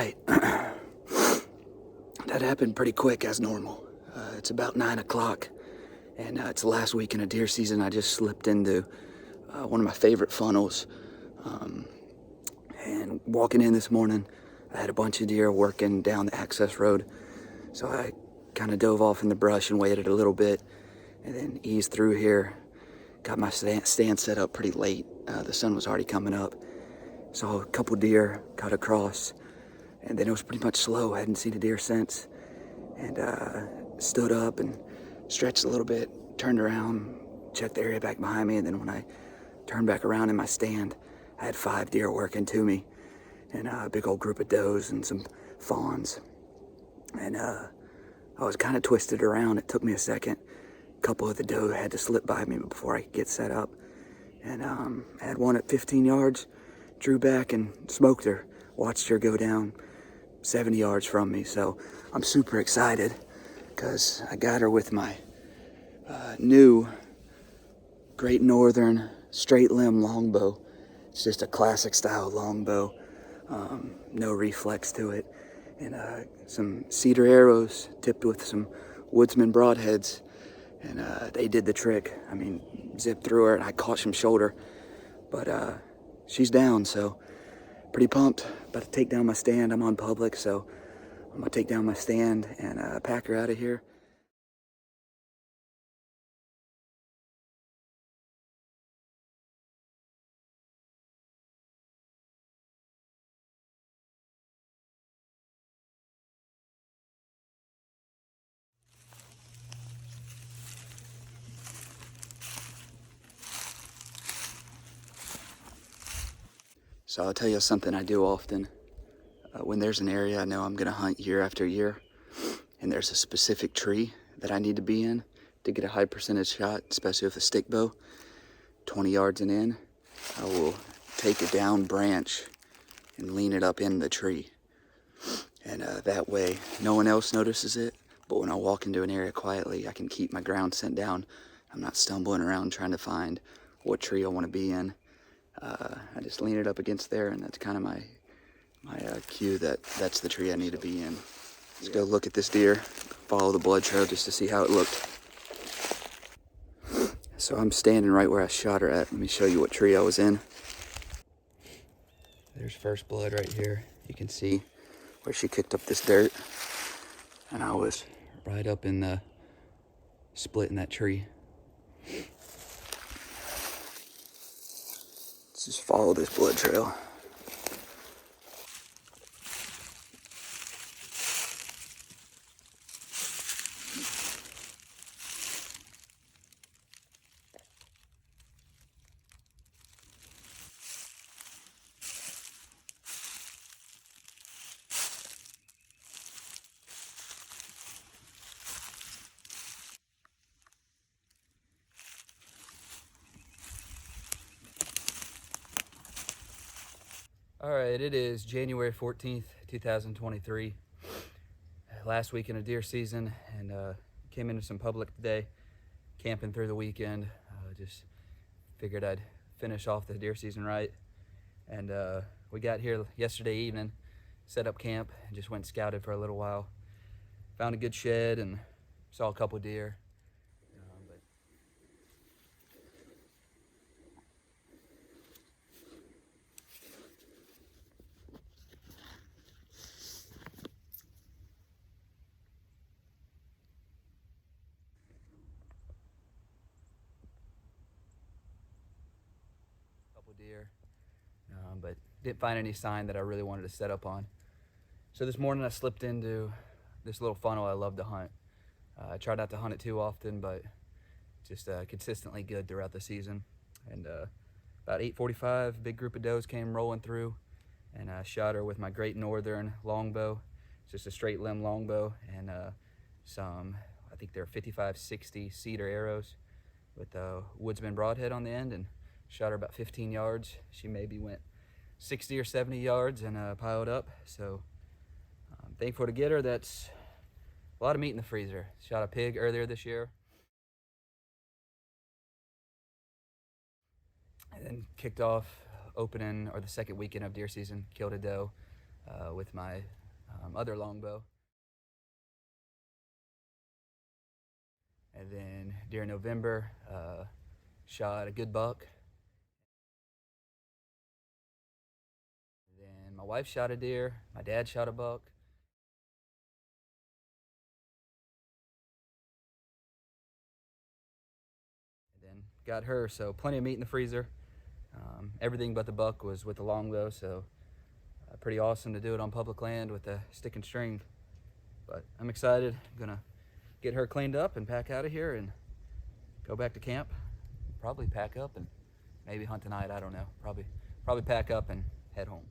right. That happened pretty quick as normal. It's about 9 o'clock, and it's the last week in a deer season. I just slipped into one of my favorite funnels. And walking in this morning, I had a bunch of deer working down the access road. So I kind of dove off in the brush and waited a little bit, and then eased through here. Got my stand set up pretty late. The sun was already coming up. Saw a couple deer cut across, and then it was pretty much slow. I hadn't seen a deer since. And stood up and stretched a little bit, turned around, checked the area back behind me, and then when I turned back around in my stand, I had 5 deer working to me, and a big old group of does and some fawns. And I was kind of twisted around. It took me a second. A couple of the doe had to slip by me before I could get set up. And I had one at 15 yards, drew back and smoked her, watched her go down 70 yards from me. So I'm super excited because I got her with my new Great Northern straight limb longbow. It's just a classic style longbow, no reflex to it, and some cedar arrows tipped with some Woodsman broadheads, and they did the trick. I mean, zipped through her, and I caught some shoulder, but she's down, so pretty pumped. About to take down my stand. I'm on public, so I'm gonna take down my stand and pack her out of here. So I'll tell you something I do often. When there's an area I know I'm gonna hunt year after year, and there's a specific tree that I need to be in to get a high percentage shot, especially with a stick bow, 20 yards and in, I will take a down branch and lean it up in the tree. And that way, no one else notices it, but when I walk into an area quietly, I can keep my ground scent down. I'm not stumbling around trying to find what tree I want to be in. I just lean it up against there, and that's kind of my cue that that's the tree I need to be in. Let's go look at this deer, follow the blood trail just to see how it looked. So I'm standing right where I shot her at. Let me show you what tree I was in. There's first blood right here. You can see where she kicked up this dirt. And I was right up in the split in that tree. Let's just follow this blood trail. All right, it is January 14th, 2023. Last week in a deer season, and came into some public today, camping through the weekend. Just figured I'd finish off the deer season right. And we got here yesterday evening, set up camp, and just went scouted for a little while. Found a good shed and saw a couple deer. But didn't find any sign that I really wanted to set up on. So this morning I slipped into this little funnel I love to hunt. I try not to hunt it too often, but just consistently good throughout the season. And about 8:45, big group of does came rolling through, and I shot her with my Great Northern longbow. It's just a straight limb longbow, and some, I think they're 55-60 cedar arrows with a Woodsman broadhead on the end, and shot her about 15 yards. She maybe went 60 or 70 yards and piled up. So I'm thankful to get her. That's a lot of meat in the freezer. Shot a pig earlier this year. And then kicked off opening, or the second weekend of deer season, killed a doe. with my other longbow. And then during November, shot a good buck. And then my wife shot a deer. My dad shot a buck. And then got her, so plenty of meat in the freezer. Everything but the buck was with the longbow, so pretty awesome to do it on public land with a stick and string. But I'm excited. I'm gonna get her cleaned up and pack out of here and go back to camp. Probably pack up and maybe hunt tonight. I don't know. Probably pack up and head home.